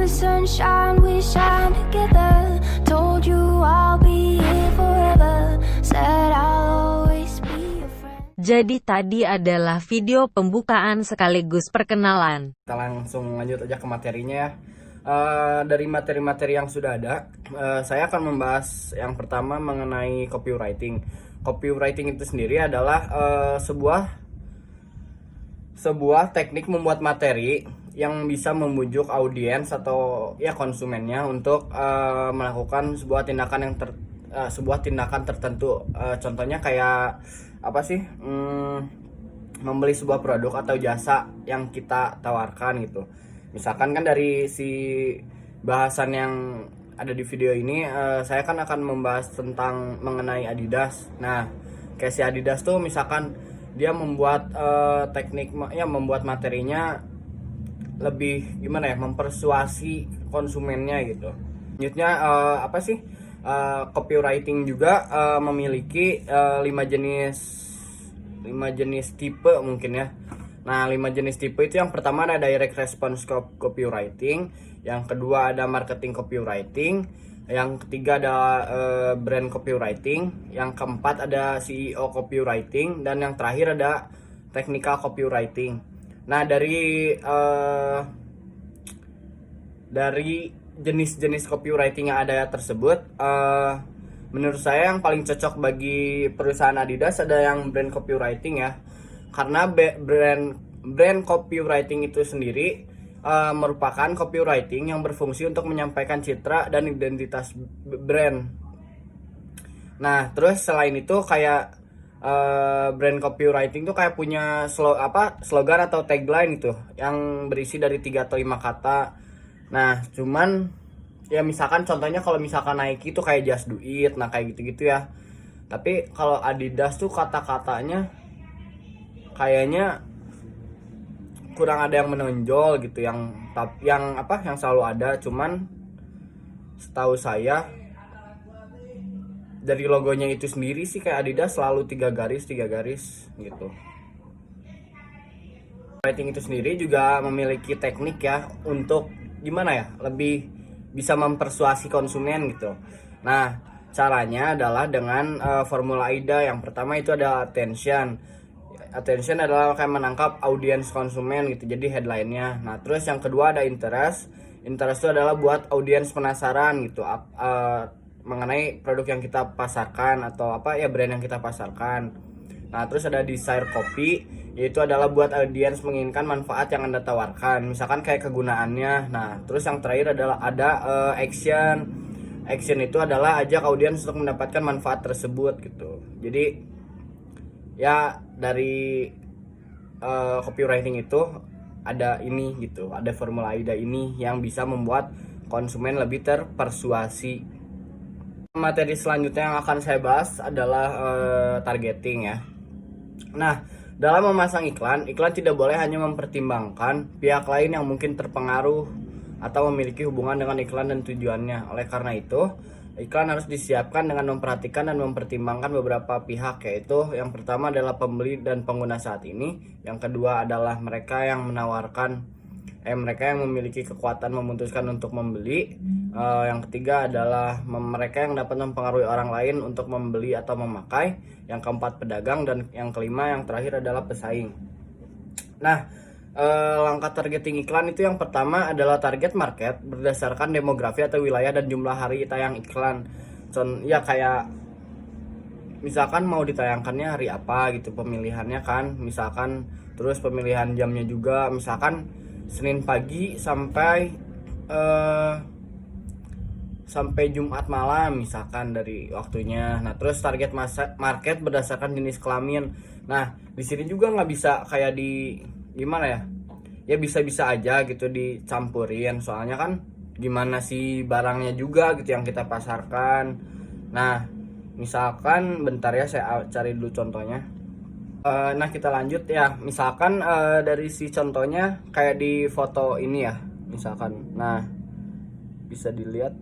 sunshine, we shine together. Told you I'll be here forever. Said I'll always be your friend. Jadi tadi adalah video pembukaan sekaligus perkenalan. Kita langsung lanjut aja ke materinya ya. Dari materi-materi yang sudah ada, saya akan membahas yang pertama mengenai copywriting. Copywriting itu sendiri adalah sebuah teknik membuat materi yang bisa membujuk audiens atau ya konsumennya untuk melakukan sebuah tindakan tertentu. Contohnya kayak apa sih? Membeli sebuah produk atau jasa yang kita tawarkan gitu. Misalkan kan dari si bahasan yang ada di video ini, saya kan akan membahas tentang mengenai Adidas. Nah, kayak si Adidas tuh misalkan dia membuat membuat materinya lebih gimana ya, mempersuasi konsumennya gitu. Selanjutnya copywriting juga memiliki 5 jenis tipe mungkin ya. Nah, 5 jenis tipe itu, yang pertama ada direct response copywriting, yang kedua ada marketing copywriting, yang ketiga ada brand copywriting, yang keempat ada CEO copywriting, dan yang terakhir ada technical copywriting. Nah, dari jenis-jenis copywriting yang ada tersebut, menurut saya yang paling cocok bagi perusahaan Adidas ada yang brand copywriting ya. Karena brand copywriting itu sendiri merupakan copywriting yang berfungsi untuk menyampaikan citra dan identitas brand. Nah, terus selain itu kayak brand copywriting tuh kayak punya slogan atau tagline itu yang berisi dari 3 atau 5 kata. Nah, cuman ya misalkan contohnya kalau misalkan Nike itu kayak just do it, nah kayak gitu-gitu ya. Tapi kalau Adidas tuh kata-katanya kayaknya kurang ada yang menonjol gitu, yang selalu ada. Cuman setahu saya dari logonya itu sendiri sih kayak Adidas selalu 3 garis gitu. Writing itu sendiri juga memiliki teknik ya untuk gimana ya, lebih bisa mempersuasi konsumen gitu. Nah, caranya adalah dengan formula AIDA. Yang pertama itu ada attention adalah kayak menangkap audiens konsumen gitu, jadi headline-nya. Nah, terus yang kedua ada interest itu adalah buat audiens penasaran gitu mengenai produk yang kita pasarkan atau brand yang kita pasarkan. Nah, terus ada desire copy, yaitu adalah buat audiens menginginkan manfaat yang Anda tawarkan, misalkan kayak kegunaannya. Nah, terus yang terakhir adalah ada action itu adalah ajak audiens untuk mendapatkan manfaat tersebut gitu. Jadi ya dari copywriting itu ada ini gitu, ada formula AIDA ini yang bisa membuat konsumen lebih terpersuasi. Materi selanjutnya yang akan saya bahas adalah targeting ya. Nah, dalam memasang iklan tidak boleh hanya mempertimbangkan pihak lain yang mungkin terpengaruh atau memiliki hubungan dengan iklan dan tujuannya. Oleh karena itu, iklan harus disiapkan dengan memperhatikan dan mempertimbangkan beberapa pihak, yaitu yang pertama adalah pembeli dan pengguna saat ini, yang kedua adalah mereka yang mereka yang memiliki kekuatan memutuskan untuk membeli, yang ketiga adalah mereka yang dapat mempengaruhi orang lain untuk membeli atau memakai, yang keempat pedagang, dan yang kelima yang terakhir adalah pesaing. Nah, langkah targeting iklan itu yang pertama adalah target market berdasarkan demografi atau wilayah dan jumlah hari tayang iklan. Ya kayak misalkan mau ditayangkannya hari apa gitu, pemilihannya kan, misalkan terus pemilihan jamnya juga, misalkan Senin pagi sampai Jumat malam misalkan dari waktunya. Nah, terus target market berdasarkan jenis kelamin. Nah, di sini juga nggak bisa kayak di gimana ya? Ya bisa-bisa aja gitu dicampurin, soalnya kan gimana sih barangnya juga gitu yang kita pasarkan. Nah, misalkan bentar ya, saya cari dulu contohnya. Nah, kita lanjut ya. Misalkan dari si contohnya kayak di foto ini ya, misalkan. Nah, bisa dilihat.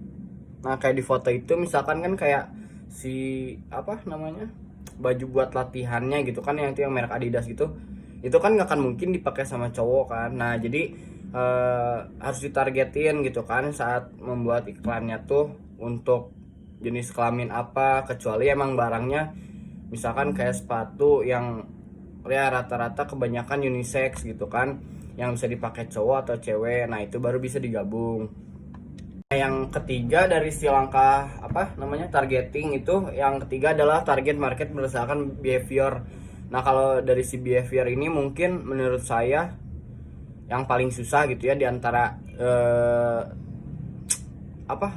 Nah, kayak di foto itu misalkan kan kayak si baju buat latihannya gitu kan, yang itu yang merek Adidas gitu. Itu kan nggak akan mungkin dipakai sama cowok kan. Nah, jadi harus ditargetin gitu kan saat membuat iklannya tuh untuk jenis kelamin apa, kecuali emang barangnya misalkan kayak sepatu yang ya rata-rata kebanyakan unisex gitu kan, yang bisa dipakai cowok atau cewek. Nah itu baru bisa digabung. Yang ketiga dari si langkah targeting itu, yang ketiga adalah target market berdasarkan behavior. Nah kalau dari si behavior ini mungkin menurut saya yang paling susah gitu ya, diantara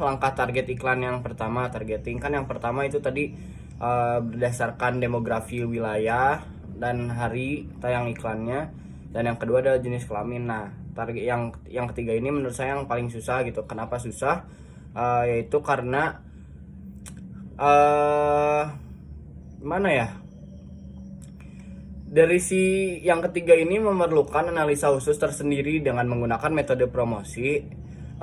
langkah target iklan. Yang pertama targeting kan, yang pertama itu tadi berdasarkan demografi wilayah dan hari tayang iklannya, dan yang kedua adalah jenis kelamin. Nah target yang ketiga ini menurut saya yang paling susah gitu. Kenapa susah? Yaitu karena dari si yang ketiga ini memerlukan analisa khusus tersendiri dengan menggunakan metode promosi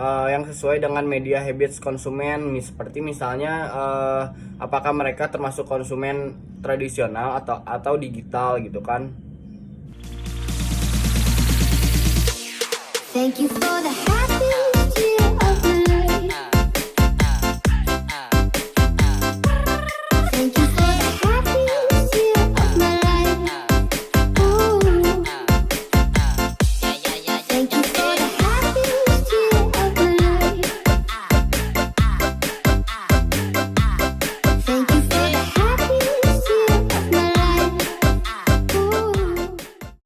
yang sesuai dengan media habits konsumen, seperti misalnya apakah mereka termasuk konsumen tradisional atau digital gitu kan. Thank you for the happy